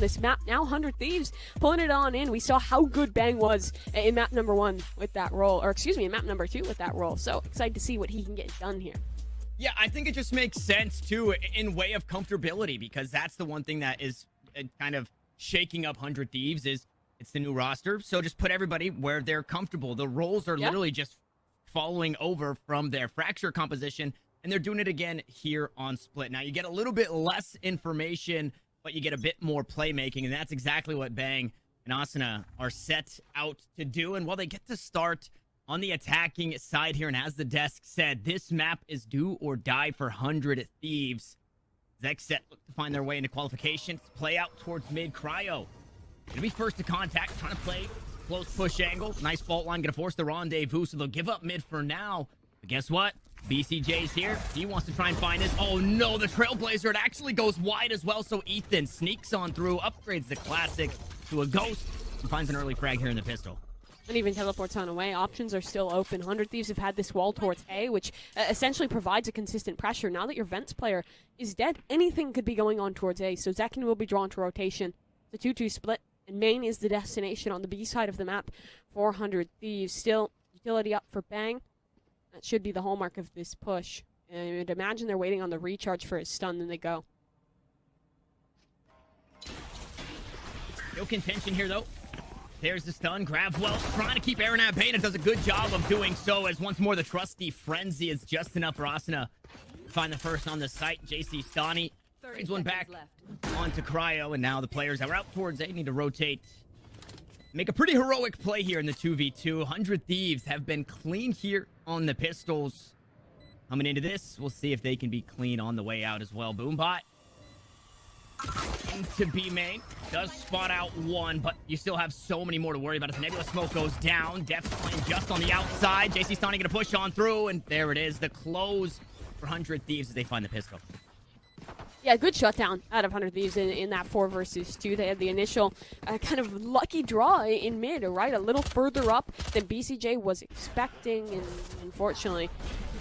this map. Now 100 Thieves pulling it on in. We saw how good Bang was in map number 1 with that role, or excuse me, in map number 2 with that role. So excited to see what he can get done here. Yeah, I think it just makes sense too in way of comfortability, because that's the one thing that is kind of shaking up 100 Thieves is it's the new roster. So just put everybody where they're comfortable. The roles are literally just following over from their fracture composition, and they're doing it again here on Split. Now you get a little bit less information, but you get a bit more playmaking, and that's exactly what Bang and Asuna are set out to do. And while they get to start on the attacking side here, and as the desk said, this map is do or die for 100 Thieves. XSET look to find their way into qualifications, play out towards mid. Cryo gonna be first to contact, trying to play close push angle. Nice fault line, gonna force the rendezvous, so they'll give up mid for now. But guess what? BCJ's here. He wants to try and find this. Oh no, the Trailblazer, it actually goes wide as well. So Ethan sneaks on through, upgrades the classic to a ghost, and finds an early frag here in the pistol. And even teleports on away. Options are still open. 100 Thieves have had this wall towards A, which essentially provides a consistent pressure. Now that your Vents player is dead, anything could be going on towards A. So Zekin will be drawn to rotation. It's a 2-2 split, and main is the destination on the B side of the map. 400 Thieves. Still utility up for Bang. That should be the hallmark of this push. And I would imagine they're waiting on the recharge for his stun, then they go. No contention here, though. There's the stun. Gravwell trying to keep Aaron at bay, and it does a good job of doing so, as once more the trusty frenzy is just enough for Asuna to find the first on the site. JC Stani trades one back onto Cryo, and now the players that were out towards A need to rotate. Make a pretty heroic play here in the 2v2. 100 Thieves have been clean here on the pistols. Coming into this, we'll see if they can be clean on the way out as well. Boombot into B main. Does spot out one, but you still have so many more to worry about as Nebula Smoke goes down. Deft playing just on the outside. JC Stani gonna push on through, and there it is. The close for 100 Thieves as they find the pistol. Yeah, good shutdown out of 100 Thieves in that 4 versus 2. They had the initial kind of lucky draw in mid, right? A little further up than BCJ was expecting, and unfortunately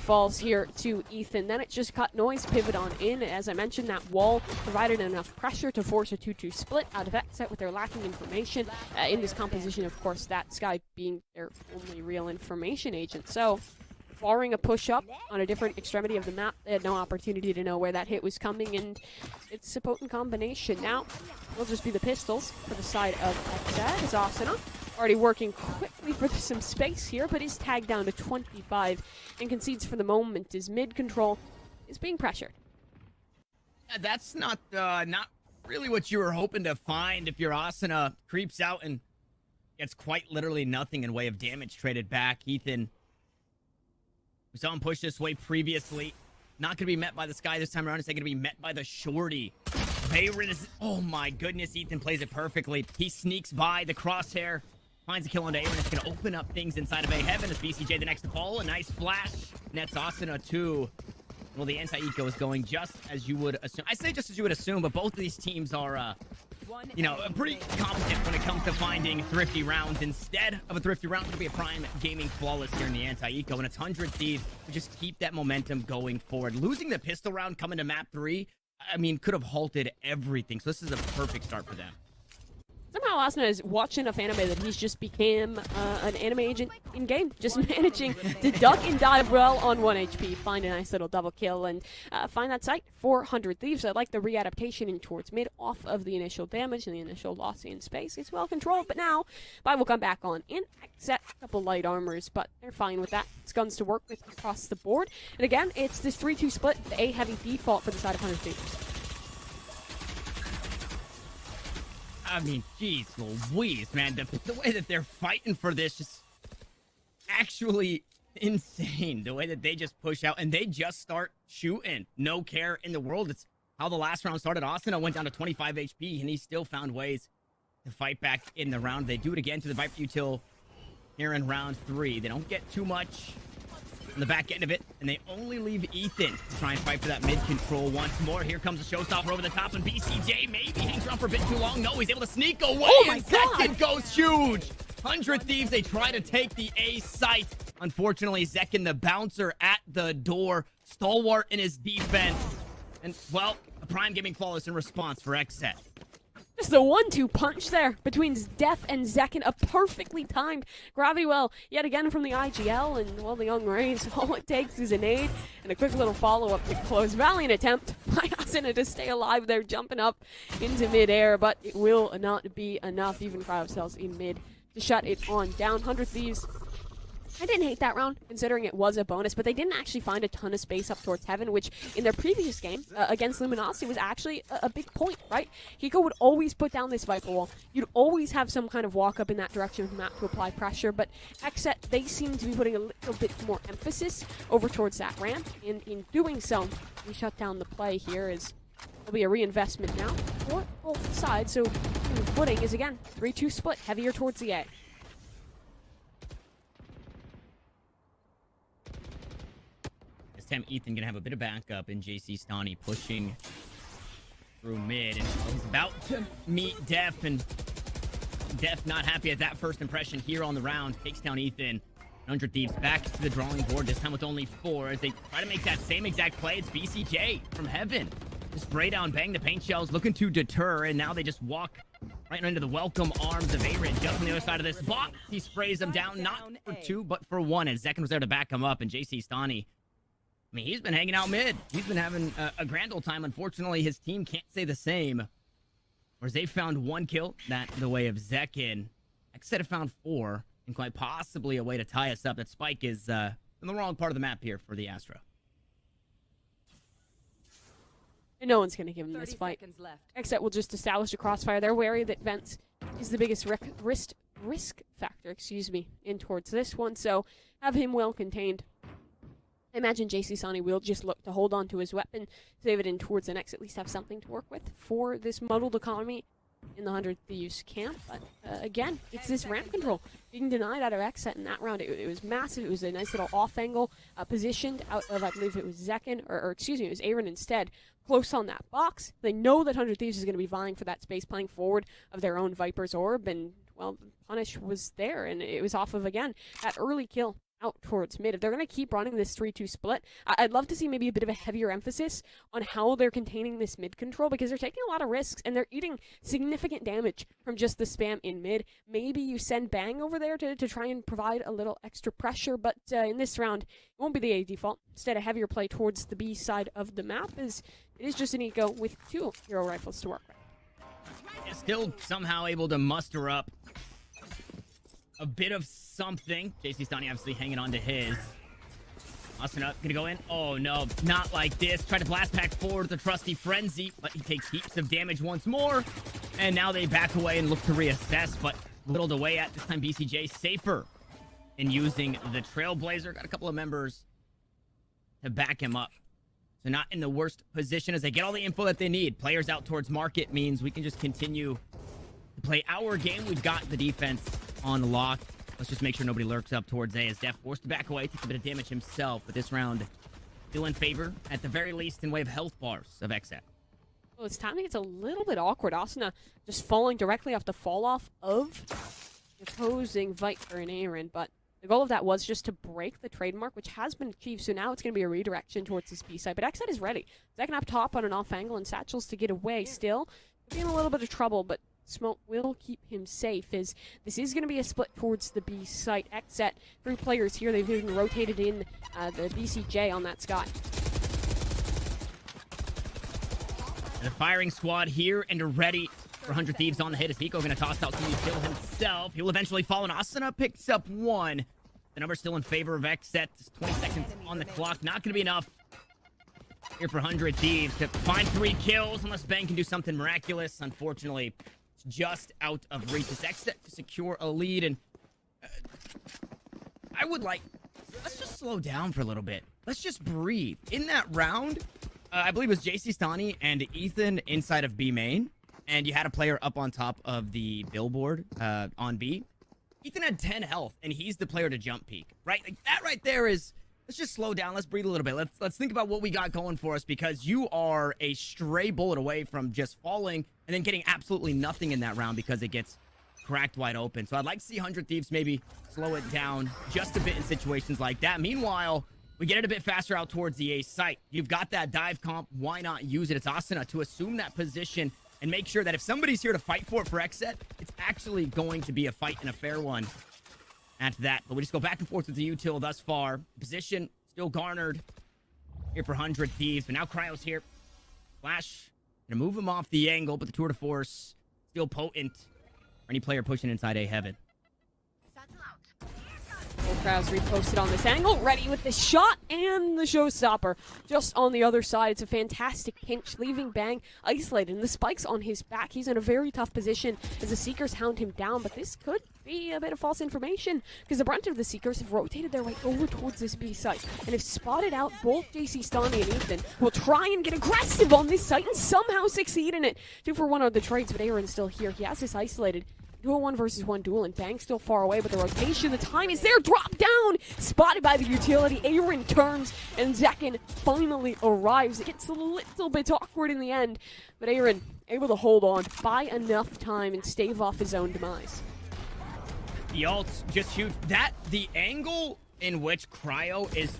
falls here to Ethan. Then it just cut noise, pivot on in. As I mentioned, that wall provided enough pressure to force a 2-2 split out of XSET with their lacking information. In this composition, of course, that Sky being their only real information agent. So barring a push-up on a different extremity of the map, they had no opportunity to know where that hit was coming, and it's a potent combination. Now, it'll just be the pistols for the side of XSET. Is Asuna already working quickly for some space here, but is tagged down to 25 and concedes for the moment as mid-control is being pressured. Yeah, that's not really what you were hoping to find if your Asuna creeps out and gets quite literally nothing in way of damage traded back. Ethan, we saw him push this way previously. Not going to be met by the Sky this time around. It's going to be met by the Shorty. Oh my goodness, Ethan plays it perfectly. He sneaks by the crosshair, finds a kill on Aaron. It's going to open up things inside of A Heaven as BCJ the next to fall. A nice flash. Nets Asuna too. Well, the anti-eco is going just as you would assume. I say just as you would assume, but both of these teams are, you know, pretty competent when it comes to finding thrifty rounds. Instead of a thrifty round, it's going to be a Prime Gaming Flawless here in the anti-eco, and it's 100 Thieves to just keep that momentum going forward. Losing the pistol round coming to map 3, I mean, could have halted everything. So this is a perfect start for them. Somehow Asuna is watching enough anime that he's just became an anime agent in-game, just managing to duck and dive well on 1 HP, find a nice little double kill, and find that site for 100 Thieves. I like the readaptation in towards mid off of the initial damage and the initial loss in space. It's well controlled, but now Bai will come back on in. Set a couple light armors, but they're fine with that. It's guns to work with across the board. And again, it's this 3-2 split, the A-heavy default for the side of 100 Thieves. I mean, geez Louise, man. The way that they're fighting for this is actually insane. The way that they just push out and they just start shooting. No care in the world. It's how the last round started. Asuna went down to 25 HP, and he still found ways to fight back in the round. They do it again to the Viper Util here in round 3. They don't get too much on the back end of it, and they only leave Ethan to try and fight for that mid control once more. Here comes the showstopper over the top, and BCJ maybe hangs around for a bit too long. No, he's able to sneak away, and Zekin goes huge. 100 Thieves, they try to take the A site. Unfortunately, Zekin, the bouncer at the door, stalwart in his defense. And, well, a Prime Gaming Flawless in response for XSET. Just the 1-2 punch there between Def and Zekin, a perfectly timed gravity well yet again from the IGL, and well, the Young Rays, all it takes is a nade and a quick little follow-up to close. Valiant attempt by Asuna to stay alive there, jumping up into midair, but it will not be enough. Even GROUPSTAGE in mid to shut it on down. 100 Thieves, I didn't hate that round, considering it was a bonus, but they didn't actually find a ton of space up towards Heaven, which in their previous game against Luminosity was actually a big point, right? Hiko would always put down this Viper wall. You'd always have some kind of walk up in that direction of the map to apply pressure, but XSET, they seem to be putting a little bit more emphasis over towards that ramp, and in doing so, we shut down the play here as there'll be a reinvestment now for both sides, so the footing is again 3-2 split, heavier towards the A. Time Ethan gonna have a bit of backup, and JC Stani pushing through mid, and he's about to meet Def, and Def not happy at that first impression here on the round. Takes down Ethan. 100 Thieves back to the drawing board, this time with only 4 as they try to make that same exact play. It's BCJ from Heaven. Just spray down, bang the paint shells, looking to deter, and now they just walk right into the welcome arms of Aaron. Just on the other side of this box, he sprays them down, not for 2, but for 1, and Zekin was there to back him up, and JC Stani, I mean, he's been hanging out mid. He's been having a grand old time. Unfortunately, his team can't say the same. Whereas they found 1 kill, that the way of Zekin. XSET have found 4, and quite possibly a way to tie us up. That Spike is in the wrong part of the map here for the Astra. And no one's going to give him this fight. XSET will just establish a crossfire. They're wary that Vents is the biggest risk factor, in towards this one. So have him well contained. I imagine JC Sani will just look to hold on to his weapon, save it in towards the next, at least have something to work with for this muddled economy in the 100 Thieves camp. But again, it's this ramp control being denied out of XSET in that round. It was massive. It was a nice little off angle positioned out of, I believe it was Zekin, or excuse me, it was Aaron instead, close on that box. They know that 100 Thieves is going to be vying for that space, playing forward of their own Viper's Orb, and well, Punish was there, and it was off of, again, that early kill out towards mid. If they're going to keep running this 3-2 split, I'd love to see maybe a bit of a heavier emphasis on how they're containing this mid control, because they're taking a lot of risks and they're eating significant damage from just the spam in mid. Maybe you send Bang over there to try and provide a little extra pressure, but in this round, it won't be the A default. Instead, a heavier play towards the B side of the map, as it is just an eco with 2 hero rifles to work with. Still somehow able to muster up a bit of something. JC Stani obviously hanging on to his. Asuna gonna go in. Oh no, not like this. Try to blast back forward with the trusty frenzy, but he takes heaps of damage once more. And now they back away and look to reassess, but whittled away at this time. BCJ safer in using the Trailblazer. Got a couple of members to back him up. So not in the worst position as they get all the info that they need. Players out towards market means we can just continue to play our game. We've got the defense on lock. Let's just make sure nobody lurks up towards A, as Def forced to back away, takes a bit of damage himself, but this round still in favor, at the very least in way of health bars of XSET. Well, it's timing. It's a little bit awkward. Asuna just falling directly off the fall off of the opposing Viper and Aaron, but the goal of that was just to break the trademark, which has been achieved, so now it's going to be a redirection towards this B side, but XSET is ready. Zekin up top on an off angle, and Satchels to get away still. Be in a little bit of trouble, but Smoke will keep him safe, as this is going to be a split towards the B site. XSET, 3 players here. They've even rotated in the BCJ on that Sky. And the firing squad here and ready for 100 Thieves on the hit. Is Hiko going to toss out some kill himself? He will eventually fall, and Asuna picks up 1. The number's still in favor of XSET. 20 seconds on the clock. Not going to be enough here for 100 Thieves to find 3 kills, unless Bang can do something miraculous. Unfortunately, just out of reach. It's XSET to secure a lead, and I would like, let's just slow down for a little bit. Let's just breathe. In that round, I believe it was JC Stani and Ethan inside of B main, and you had a player up on top of the billboard on B. Ethan had 10 health, and he's the player to jump peek, right? Like, that right there is, let's just slow down. Let's breathe a little bit. Let's think about what we got going for us, because you are a stray bullet away from just falling and then getting absolutely nothing in that round because it gets cracked wide open. So I'd like to see 100 Thieves maybe slow it down just a bit in situations like that. Meanwhile, we get it a bit faster out towards the A site. You've got that dive comp. Why not use it? It's Asuna to assume that position and make sure that if somebody's here to fight for it for XSET, it's actually going to be a fight and a fair one at that. But we just go back and forth with the util thus far. Position still garnered here for 100 Thieves, but now Cryo's here. Flash, gonna move him off the angle, but the tour de force still potent for any player pushing inside A heaven. Crowds reposted on this angle, ready with the shot and the showstopper. Just on the other side, it's a fantastic pinch, leaving Bang isolated. And the spike's on his back. He's in a very tough position as the Seekers hound him down, but this could be a bit of false information because the brunt of the Seekers have rotated their way over towards this B site. And if spotted out, both JC Stani and Ethan will try and get aggressive on this site and somehow succeed in it. 2 for 1 on the trades, but Aaron's still here. He has this isolated. Do a 1 versus 1 duel, and Bang's still far away, but the rotation, the time is there. Drop down! Spotted by the utility. Aaron turns, and Zekin finally arrives. It gets a little bit awkward in the end, but Aaron able to hold on, buy enough time, and stave off his own demise. The ult's just huge. The angle in which Cryo is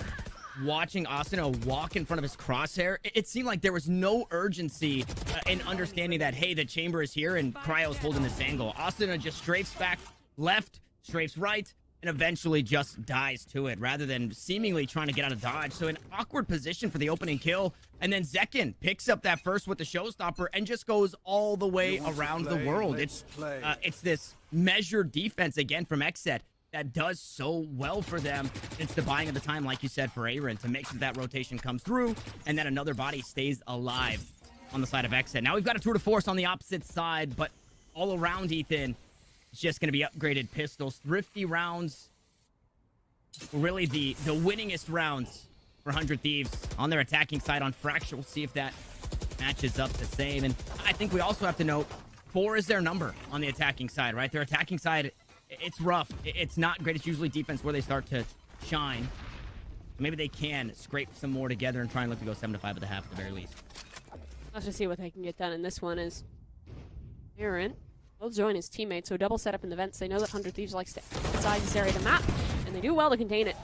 watching Asuna walk in front of his crosshair, it seemed like there was no urgency in understanding that, hey, the chamber is here and Cryo's holding this angle. Asuna just strafes back left, strafes right, and eventually just dies to it rather than seemingly trying to get out of dodge. So an awkward position for the opening kill. And then Zekin picks up that first with the showstopper and just goes all the way around the world. It's this measured defense again from XSET that does so well for them. It's the buying of the time, like you said, for Aaron to make sure that rotation comes through and that another body stays alive on the side of XSET. Now we've got a tour de force on the opposite side, but all around Ethan, it's just going to be upgraded pistols. Thrifty rounds, really the winningest rounds for 100 Thieves on their attacking side on Fracture. We'll see if that matches up the same. And I think we also have to note 4 is their number on the attacking side, right? Their attacking side, it's rough. It's not great. It's usually defense where they start to shine. Maybe they can scrape some more together and try and look to go 7-5 at the half at the very least. Let's just see what they can get done. And this one is Aaron will join his teammates. So double setup in the vents. They know that 100 Thieves likes to inside this area of the map, and they do well to contain it.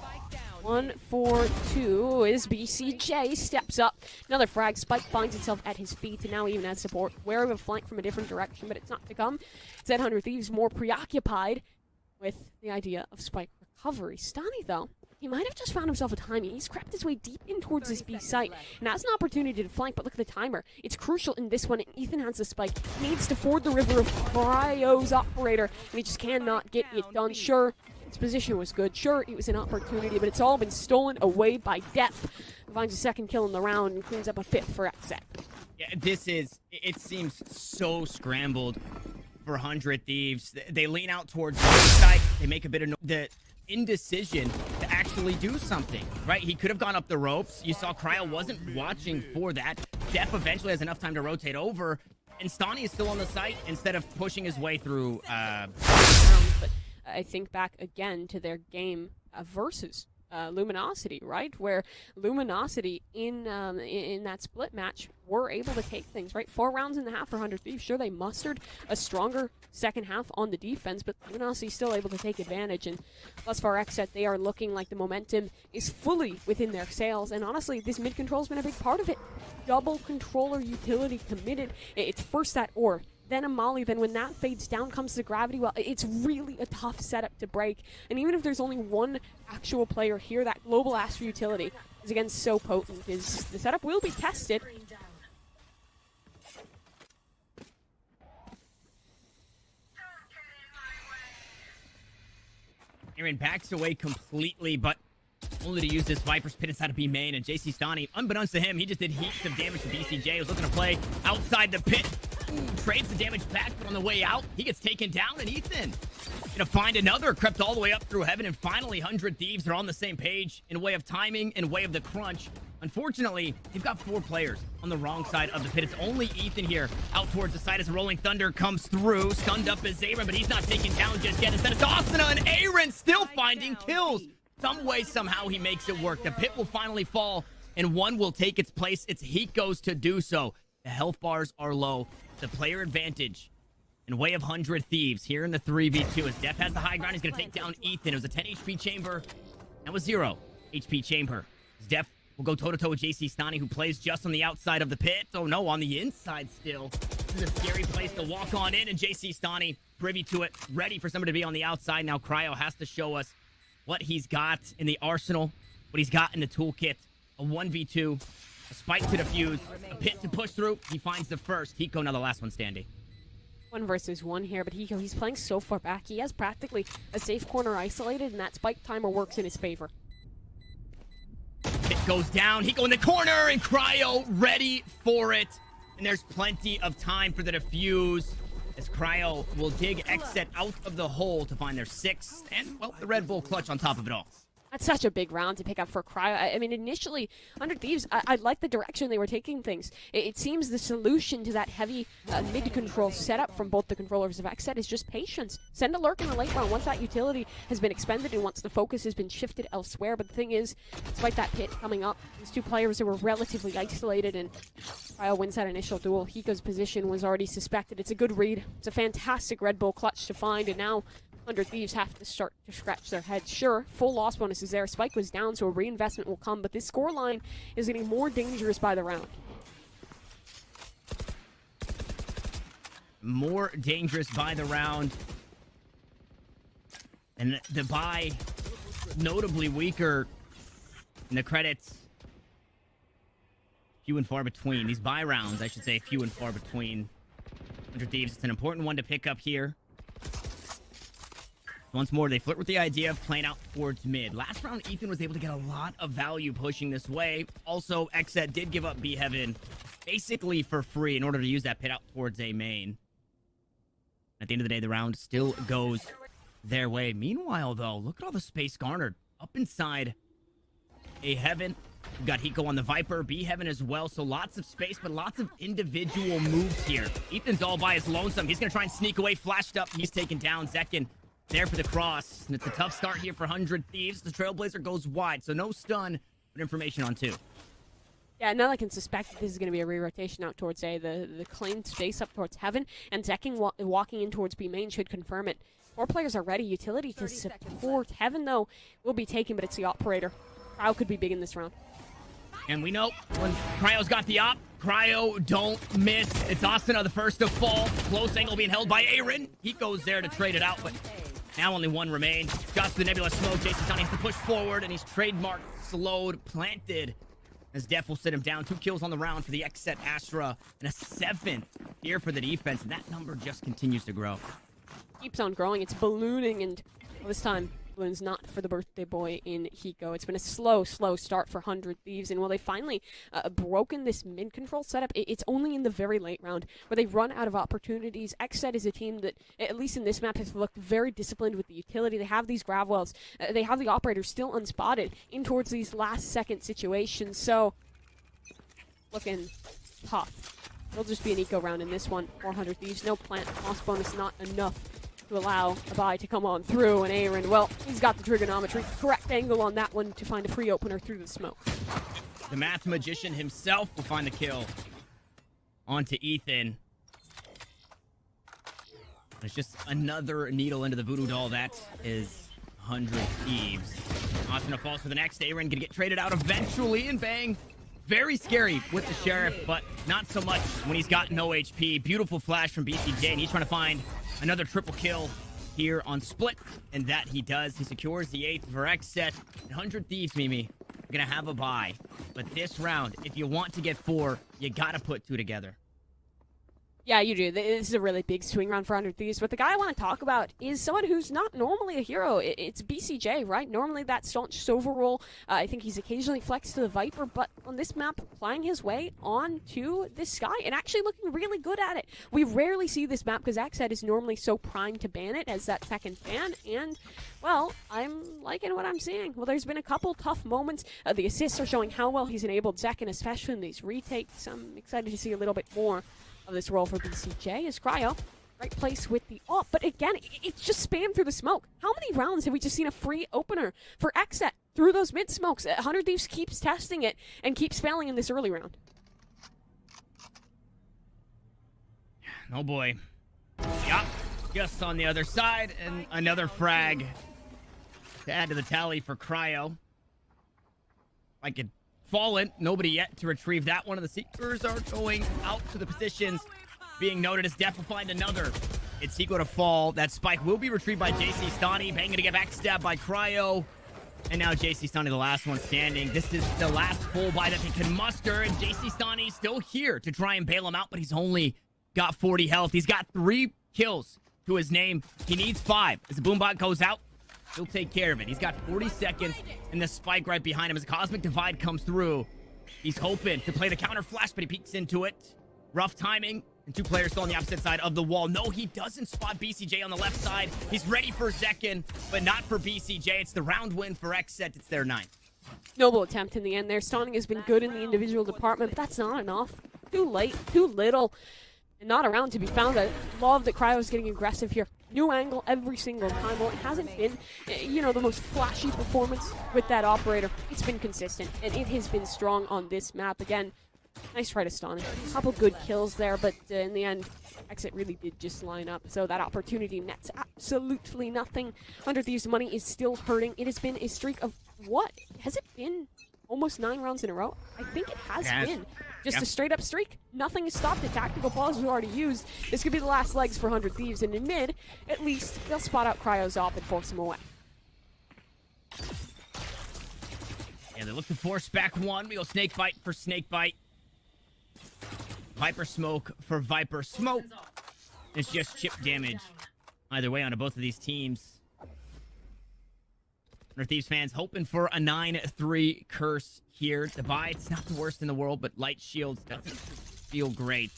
1 for 2 is BCJ steps up. Another frag. Spike finds itself at his feet and now even has support. Wary of a flank from a different direction, but it's not to come. Instead, 100 Thieves more preoccupied with the idea of Spike recovery. Stani, though, he might have just found himself a timing. He's crept his way deep in towards this B site and has an opportunity to flank, but look at the timer. It's crucial in this one. Ethan has the spike. He needs to ford the river of Cryo's operator, and he just cannot get it done. Sure, his position was good. Sure, it was an opportunity, but it's all been stolen away by depth. Finds a second kill in the round and cleans up a 5th for XSET. Yeah, it seems so scrambled for 100 Thieves. They lean out towards the side. They make a bit of the indecision to actually do something, right? He could have gone up the ropes. You saw Cryo wasn't watching for that. Def eventually has enough time to rotate over, and Stani is still on the site instead of pushing his way through. But I think back again to their game versus Luminosity, right? Where Luminosity in that split match were able to take things, right? 4 rounds and a half for 100 Thieves. Sure, they mustered a stronger second half on the defense, but Luminosity still able to take advantage. And thus far, XSET, they are looking like the momentum is fully within their sails. And honestly, this mid control has been a big part of it. Double controller utility committed. It's first that ore, then a molly, then when that fades down comes the gravity well. It's really a tough setup to break. And even if there's only one actual player here, that global Astra utility is again so potent. The setup will be tested. Aaron backs away completely, but only to use this Viper's Pit inside of B main, and JC Stani, unbeknownst to him, he just did heaps of damage to BCJ. He was looking to play outside the pit. Trades the damage back, but on the way out, he gets taken down, and Ethan gonna find another, crept all the way up through heaven, and finally 100 Thieves are on the same page in way of timing and way of the crunch. Unfortunately, they've got 4 players on the wrong side of the pit. It's only Ethan here out towards the side as Rolling Thunder comes through. Stunned up is Aaron, but he's not taken down just yet. Instead, it's Asuna, and Aaron still finding kills. Some way, somehow, he makes it work. The pit will finally fall, and one will take its place. Its heat goes to do so. The health bars are low. The player advantage in way of 100 Thieves here in the 3v2 as Def has the high ground. He's going to take down Ethan. It was a 10 HP chamber. That was 0 HP chamber. As Def will go toe-to-toe with JC Stani, who plays just on the outside of the pit. Oh, no, on the inside still. is a scary place to walk on in, and JC Stani privy to it, ready for somebody to be on the outside. Now Cryo has to show us what he's got in the arsenal, what he's got in the toolkit. A 1v2, a spike to defuse, a pit to push through. He finds the first. Hiko now the last one standing. 1 versus 1 here, but Hiko, he's playing so far back. He has practically a safe corner isolated, and that spike timer works in his favor. Pit goes down. Hiko in the corner, and Cryo ready for it. And there's plenty of time for the defuse, as Cryo will dig XSET out of the hole to find their 6th, and, well, the Red Bull clutch on top of it all. That's such a big round to pick up for Cryo. I mean, initially, 100 Thieves, I like the direction they were taking things. It seems the solution to that heavy mid-control setup from both the controllers of XSET is just patience. Send a lurk in the late round once that utility has been expended and once the focus has been shifted elsewhere. But the thing is, despite that pit coming up, these two players were relatively isolated, and Cryo wins that initial duel. Hiko's position was already suspected. It's a good read. It's a fantastic Red Bull clutch to find, and now 100 Thieves have to start to scratch their heads. Sure, full loss bonus is there. Spike was down, so a reinvestment will come, but this scoreline is getting more dangerous by the round. More dangerous by the round. And the buy, notably weaker in the credits. Few and far between. These buy rounds, I should say, few and far between. 100 Thieves, it's an important one to pick up here. Once more, they flirt with the idea of playing out towards mid. Last round, Ethan was able to get a lot of value pushing this way. Also, XSET did give up B Heaven basically for free in order to use that pit out towards A main. At the end of the day, the round still goes their way. Meanwhile, though, look at all the space garnered up inside A Heaven. We've got Hiko on the Viper, B Heaven as well, so lots of space, but lots of individual moves here. Ethan's all by his lonesome. He's going to try and sneak away, flashed up. He's taken down. Zekin there for the cross, and it's a tough start here for 100 Thieves. The Trailblazer goes wide, so no stun, but information on 2. Yeah, now I can suspect that this is going to be a re-rotation out towards A. The claimed space up towards Heaven, and Zekin walking in towards B main should confirm it. 4 players are ready. Utility to support. Heaven, though, will be taken, but it's the operator. Cryo could be big in this round. And we know when Cryo's got the op, Cryo don't miss. It's Austin, the first to fall. Close angle being held by Aaron. He goes there to trade it out, but now only 1 remains. Got the Nebula smoke. Jason Tony has to push forward, and he's trademarked, slowed, planted. As Def will sit him down. 2 kills on the round for the XSET Astra, and a 7th here for the defense, and that number just continues to grow. Keeps on growing. It's ballooning, and well, this time, balloon's not for the birthday boy in Hiko. It's been a slow start for 100 Thieves, and while they finally broken this mid-control setup, it's only in the very late round where they run out of opportunities. XSET is a team that, at least in this map, has looked very disciplined with the utility. They have these grav wells. They have the operators still unspotted in towards these last-second situations, so looking tough. It'll just be an eco round in this one. 400 Thieves, no plant. Loss bonus not enough to allow a buy to come on through, and Aaron, well, he's got the trigonometry correct angle on that one to find a free opener through the smoke. The math magician himself will find the kill onto Ethan. It's just another needle into the voodoo doll. That is 100 Thieves. Asuna falls for the next. Aaron gonna get traded out eventually, and bang. Very scary with the Sheriff, but not so much when he's got no HP. Beautiful flash from BCJ, and he's trying to find another triple kill here on Split, and that he does. He secures the 8th for XSET. 100 Thieves, Mimi, are gonna have a bye. But this round, if you want to get 4, you gotta put 2 together. Yeah, you do. This is a really big swing round for 100 Thieves, but the guy I want to talk about is someone who's not normally a hero. It's BCJ, right? Normally that staunch Sova role. I think he's occasionally flexed to the Viper, but on this map, playing his way onto this Sky and actually looking really good at it. We rarely see this map because XSET is normally so primed to ban it as that second ban, and, well, I'm liking what I'm seeing. Well, there's been a couple tough moments. The assists are showing how well he's enabled Zekin, especially in these retakes. I'm excited to see a little bit more of this role for BCJ is Cryo. Right place with the op, but again, it's just spam through the smoke. How many rounds have we just seen a free opener for XSET through those mid smokes? 100 Thieves keeps testing it and keeps failing in this early round. Oh boy. Yup. Just on the other side, and another frag to add to the tally for Cryo. Like it fallen. Nobody yet to retrieve that one. Of the Seekers are going out to the positions. being noted as Def will find another. It's Hiko to fall. That spike will be retrieved by JC Stani. Banging to get backstabbed by Cryo. And now JC Stani, the last one standing. This is the last full buy that they can muster. And JC Stani still here to try and bail him out, but he's only got 40 health. He's got 3 kills to his name. He needs 5. As the boombot goes out, he'll take care of it. He's got 40 seconds and the spike right behind him as a Cosmic Divide comes through. He's hoping to play the counter flash, but he peeks into it. Rough timing. And 2 players still on the opposite side of the wall. No, he doesn't spot BCJ on the left side. He's ready for Zekin, but not for BCJ. It's the round win for XSET. It's their 9th. Noble attempt in the end there. Stunning has been good in the individual department, but that's not enough. Too late, too little, and not around to be found. I love that Cryo is getting aggressive here. New angle every single time. Well, it hasn't been, you know, the most flashy performance with that operator. It's been consistent, and it has been strong on this map. Again, nice try to stun. A couple good kills there, but in the end, XSET really did just line up. So that opportunity nets absolutely nothing. 100 Thieves money is still hurting. It has been a streak of what? Has it been almost 9 rounds in a row? I think it has been. Just a straight up streak. Nothing has stopped it. Tactical pause was already used. This could be the last legs for 100 Thieves. And in mid, at least, they'll spot out Cryo's op and force him away. Yeah, they look to force back one. We go snake bite for snake bite. Viper smoke for Viper smoke. It's just chip damage either way onto both of these teams. 100 Thieves fans hoping for a 9-3 curse here. The buy, it's not the worst in the world, but light shields doesn't feel great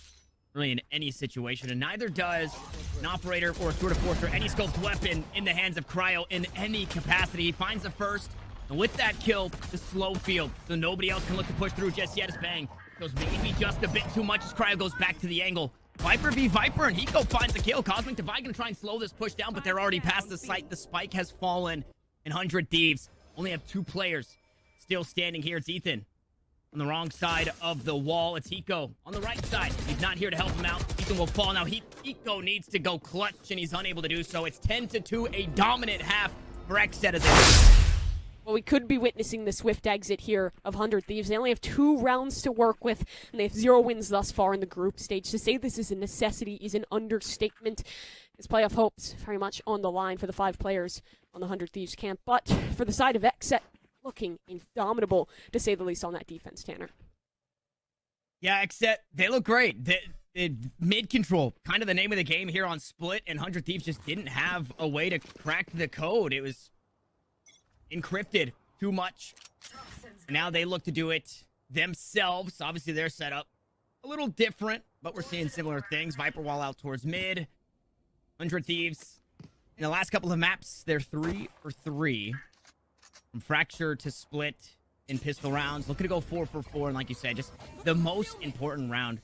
really in any situation, and neither does an operator or a Sword of Force or any scoped weapon in the hands of Cryo in any capacity. He finds the first, and with that kill, the slow field, so nobody else can look to push through just yet as Bang goes maybe just a bit too much as Cryo goes back to the angle. Viper v Viper, and Hiko finds the kill. Cosmic Divide gonna try and slow this push down, but they're already past the site. The spike has fallen, and 100 Thieves only have 2 players still standing here. It's Ethan on the wrong side of the wall. It's Hiko on the right side. He's not here to help him out. Ethan will fall now. Hiko needs to go clutch, and he's unable to do so. It's 10-2, a dominant half for XSET as they... Well, we could be witnessing the swift exit here of 100 Thieves. They only have 2 rounds to work with, and they have 0 wins thus far in the group stage. To say this is a necessity is an understatement. His playoff hopes very much on the line for the 5 players on the 100 Thieves camp. But for the side of XSET, looking indomitable, to say the least, on that defense, Tanner. Yeah, XSET, they look great. Mid-control, kind of the name of the game here on Split, and 100 Thieves just didn't have a way to crack the code. It was encrypted too much. And now they look to do it themselves. Obviously, their setup a little different, but we're seeing similar things. Viper wall out towards mid. 100 Thieves. In the last couple of maps, they're 3 for 3. From Fracture to Split in pistol rounds. Looking to go 4 for 4. And like you said, just the most important round.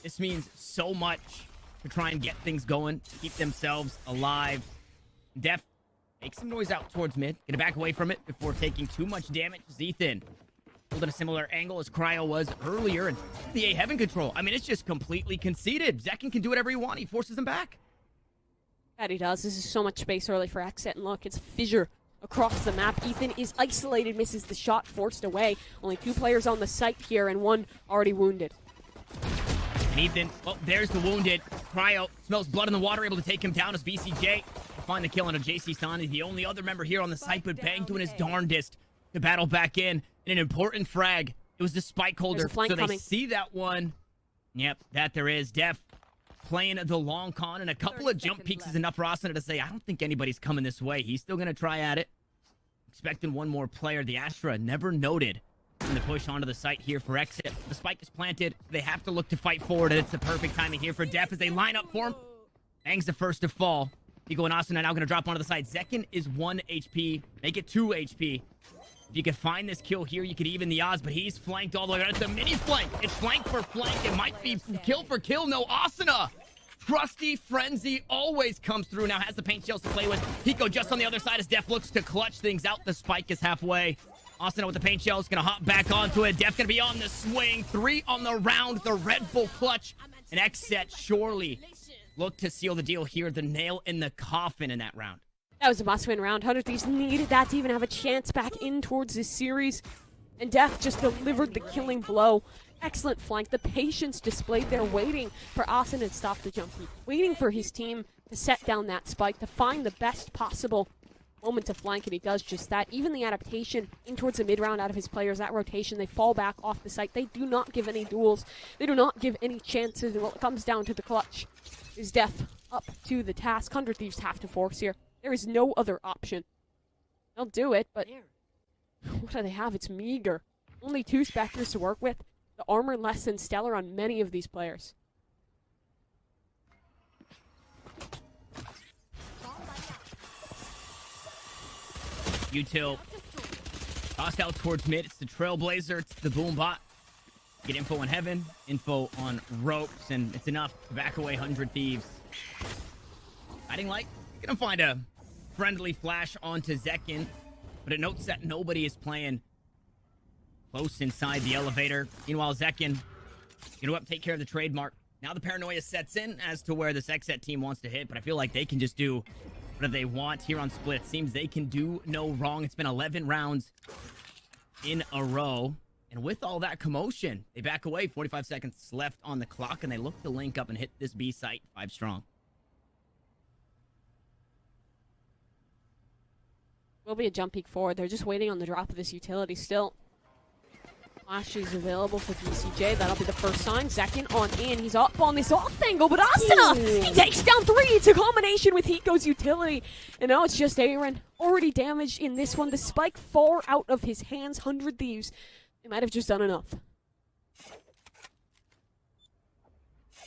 This means so much to try and get things going. Keep themselves alive. Def, make some noise out towards mid. Gonna back away from it before taking too much damage. Ethan holding a similar angle as Cryo was earlier. And the A Heaven control. I mean, it's just completely conceded. Zekin can do whatever he wants. He forces him back. That he does. This is so much space early for XSET. And look, it's a fissure across the map. Ethan is isolated, misses the shot, forced away. Only 2 players on the site here, and 1 already wounded. And Ethan, well, there's the wounded. Cryo smells blood in the water, able to take him down as BCJ. Find the kill on a JC Stani, the only other member here on the site, but Bang doing his darndest to battle back in. And an important frag. It was the spike holder, so they see that one. Yep, that there is. Def playing the long con, and a couple of jump peeks is enough for Asuna to say, I don't think anybody's coming this way. He's still going to try at it. Expecting one more player. The Astra never noted in the push onto the site here for XSET. The spike is planted. They have to look to fight forward, and it's the perfect timing here for Def as they line up for him. Bang's the first to fall. Hiko and Asuna now going to drop onto the side. Zekin is 1 HP. Make it 2 HP. If you could find this kill here, you could even the odds, but he's flanked all the way around. It's a mini flank. It's flank for flank. It might be kill for kill. No, Asuna. Trusty Frenzy always comes through. Now has the paint shells to play with. Hiko just on the other side as Def looks to clutch things out. The spike is halfway. Asuna with the paint shells. Going to hop back onto it. Def going to be on the swing. 3 on the round. The Red Bull clutch. And XSET surely look to seal the deal here. The nail in the coffin in that round. That was a must-win round. 100 Thieves needed that to even have a chance back in towards this series. And Def just delivered the killing blow. Excellent flank. The patience displayed there, waiting for Asen to stop the jump heat, waiting for his team to set down that spike, to find the best possible moment to flank, and he does just that. Even the adaptation in towards the mid-round out of his players, that rotation, they fall back off the site. They do not give any duels. They do not give any chances, and when it comes down to the clutch, is Def up to the task. 100 Thieves have to force here. There is no other option. They'll do it, but what do they have? It's meager. Only 2 Spectres to work with. The armor less than stellar on many of these players. Util tossed out towards mid. It's the Trailblazer. It's the Boombot. Get info on Heaven, info on Ropes, and it's enough to back away 100 Thieves. Guiding Light gonna find a friendly flash onto Zekin, but it notes that nobody is playing close inside the elevator. Meanwhile, Zekin gonna up take care of the trademark. Now the paranoia sets in as to where this XSET team wants to hit, but I feel like they can just do whatever they want here on Split. It seems they can do no wrong. It's been 11 rounds in a row. And with all that commotion, they back away. 45 seconds left on the clock, and they look to link up and hit this B site 5 strong. Will be a jump peek forward. They're just waiting on the drop of this utility still. Flash is available for BCJ. That'll be the first sign. Zekin on in. He's up on this off angle, but Asuna, he takes down 3. It's a combination with Hiko's utility. And now it's just Aaron. Already damaged in this one. The spike far out of his hands. 100 Thieves. They might have just done enough.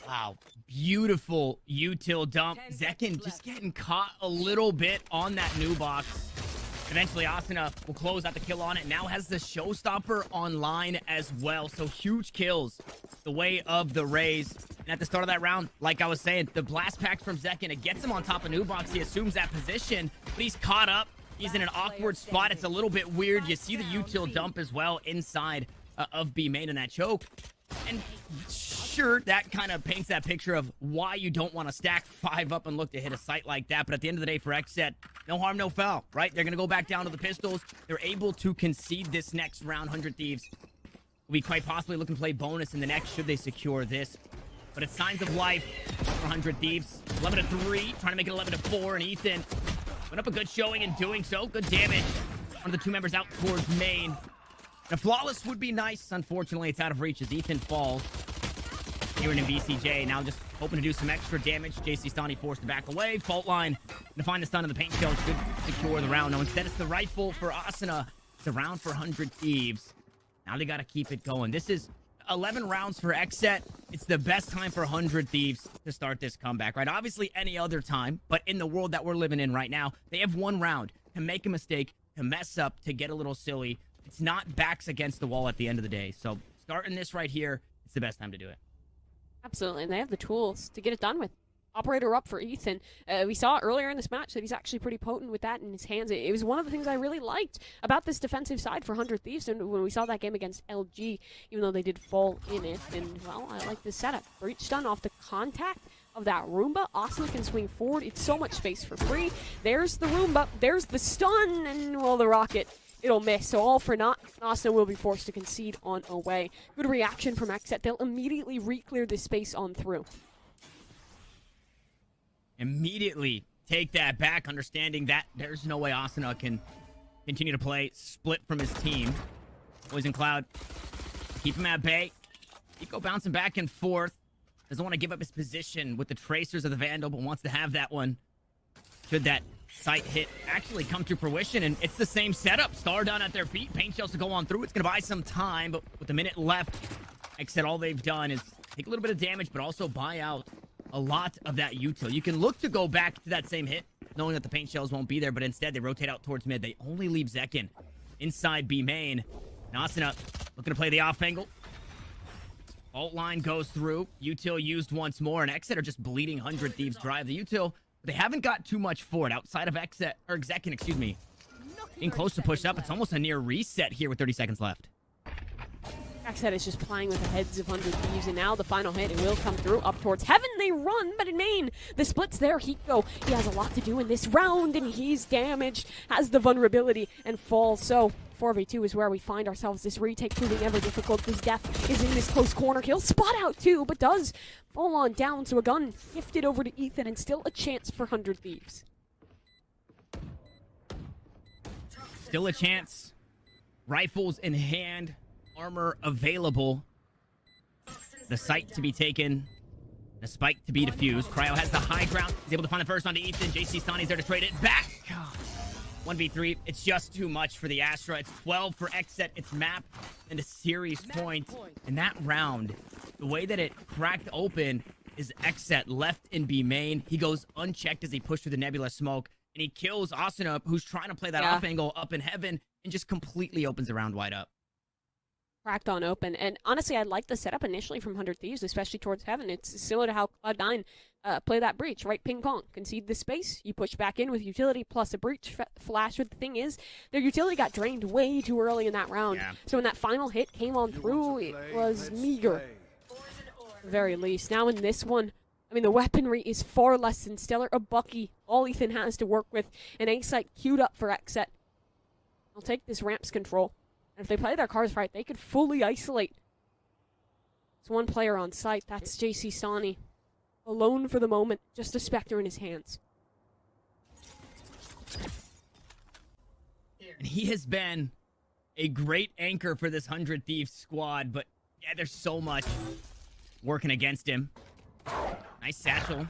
Wow. Beautiful util dump. Zekin just getting caught a little bit on that new box. Eventually, Asuna will close out the kill on it. Now has the showstopper online as well. So huge kills the way of the Rays. And at the start of that round, like I was saying, the blast pack from Zekin, it gets him on top of new box. He assumes that position, but he's caught up. He's in an awkward spot. It's a little bit weird. You see the util dump as well inside of B main in that choke. And sure, that kind of paints that picture of why you don't want to stack 5 up and look to hit a site like that. But at the end of the day, for XSET, no harm, no foul, right? They're going to go back down to the pistols. They're able to concede this next round. 100 Thieves will be quite possibly looking to play bonus in the next should they secure this. But it's signs of life for 100 Thieves. 11-3, trying to make it 11-4, and Ethan went up a good showing in doing so. Good damage. One of the 2 members out towards main. Now, flawless would be nice. Unfortunately, it's out of reach as Ethan falls. Here in BCJ, now just hoping to do some extra damage. JC Stani forced to back away. Fault line to find the stun of the paint shell. Should secure the round. No, instead it's the rifle for Asuna. It's a round for 100 Thieves. Now they got to keep it going. This is 11 rounds for XSET. It's the best time for 100 Thieves to start this comeback, right? Obviously, any other time, but in the world that we're living in right now, they have 1 round to make a mistake, to mess up, to get a little silly. It's not backs against the wall at the end of the day. So starting this right here, it's the best time to do it. Absolutely, and they have the tools to get it done with. Operator up for Ethan. We saw earlier in this match that he's actually pretty potent with that in his hands. It was one of the things I really liked about this defensive side for 100 Thieves, and when we saw that game against LG, even though they did fall in it, and, well, I like this setup. Breach stun off the contact of that Roomba. Asuna can swing forward. It's so much space for free. There's the Roomba. There's the stun, and, well, the rocket. It'll miss, so all for naught. Asuna will be forced to concede on away. Good reaction from XSET. They'll immediately re-clear this space on through. Immediately take that back, understanding that there's no way Asuna can continue to play split from his team. Poison Cloud, keep him at bay. Eco bouncing back and forth. Doesn't want to give up his position with the tracers of the Vandal, but wants to have that one. Should that site hit actually come to fruition, and it's the same setup. Star down at their feet. Paint shells to go on through. It's going to buy some time, but with a minute left, like I said, all they've done is take a little bit of damage, but also buy out a lot of that util. You can look to go back to that same hit, knowing that the paint shells won't be there, but instead they rotate out towards mid. They only leave Zekin inside B main. Asuna looking to play the off angle. Alt line goes through. Util used once more, and XSET are just bleeding 100 Thieves drive. The util, they haven't got too much for it outside of XSET, or Zekin, excuse me. Being close to push up. It's almost a near reset here with 30 seconds left. XSET is just playing with the heads of 100 Thieves, and now the final hit, it will come through up towards Heaven. They run, but in main, the split's there. Hiko, he has a lot to do in this round, and he's damaged, has the vulnerability, and falls. So 4v2 is where we find ourselves. This retake proving ever difficult because Def is in this close corner. He'll spot out too, but does fall on down. So a gun gifted over to Ethan and still a chance for 100 Thieves. Still a chance. Rifles in hand. Armor available. The site to be taken. The spike to be defused. Cryo has the high ground. He's able to find the first onto Ethan. JC Stani's there to trade it back. 1v3. It's just too much for the Astra. It's 12 for XSET. It's map and a series point. And that round, the way that it cracked open is XSET left in B main. He goes unchecked as he pushed through the Nebula smoke. And he kills Asuna, who's trying to play that off angle up in heaven, and just completely opens the round wide up. Cracked on open. And honestly, I like the setup initially from 100 Thieves, especially towards heaven. It's similar to how Cloud9 play that breach, right? Ping pong. Concede the space. You push back in with utility plus a breach flash. But the thing is, their utility got drained way too early in that round. Yeah. So when that final hit came on through, it was meager. At the very least. Now in this one, I mean, the weaponry is far less than stellar. A Bucky, all Ethan has to work with. An A-site queued up for XSET. I'll take this ramp's control. And if they play their cards right, they could fully isolate. There's one player on site. That's JC Stani. Alone for the moment. Just a Spectre in his hands. And he has been a great anchor for this 100 Thieves squad. But, yeah, there's so much working against him. Nice satchel.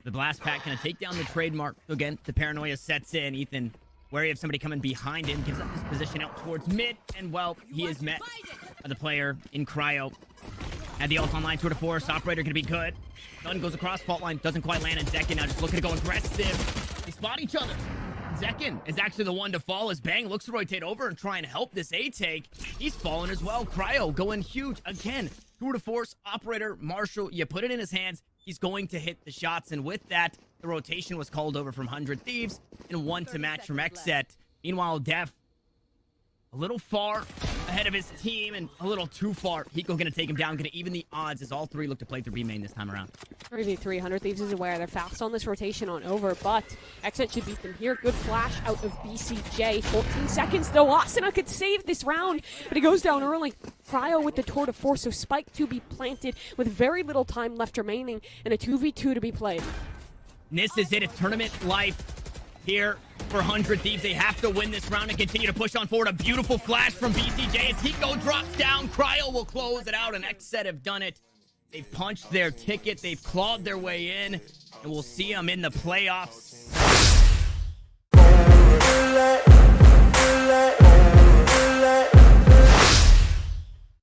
The blast pack gonna take down the trademark. Again, the paranoia sets in. Ethan, wary of somebody coming behind him, gives up his position out towards mid, and well, he is met by the player in Cryo. Had the ult online, tour de force. Operator gonna be good. Gun goes across fault line, doesn't quite land, and Zekin now just looking to go aggressive. They spot each other. Zekin is actually the one to fall as Bang looks to rotate over and try and help this A-take. He's fallen as well. Cryo going huge again. Tour de force, operator, Marshall, you put it in his hands. He's going to hit the shots, and with that, the rotation was called over from 100 Thieves and one to match from XSET. Meanwhile, Def, a little far ahead of his team and a little too far. Hiko going to take him down, going to even the odds as all three look to play through B main this time around. 3v3, 100 Thieves is aware they're fast on this rotation on over, but XSET should beat them here. Good flash out of BCJ. 14 seconds though. Asuna could save this round, but he goes down early. Cryo with the tour de force, so spike to be planted with very little time left remaining and a 2v2 to be played. And this is it. It's tournament life here for 100 Thieves. They have to win this round and continue to push on forward. A beautiful flash from BCJ as Hiko drops down. Cryo will close it out, and XSET have done it. They've punched their ticket. They've clawed their way in, and we'll see them in the playoffs.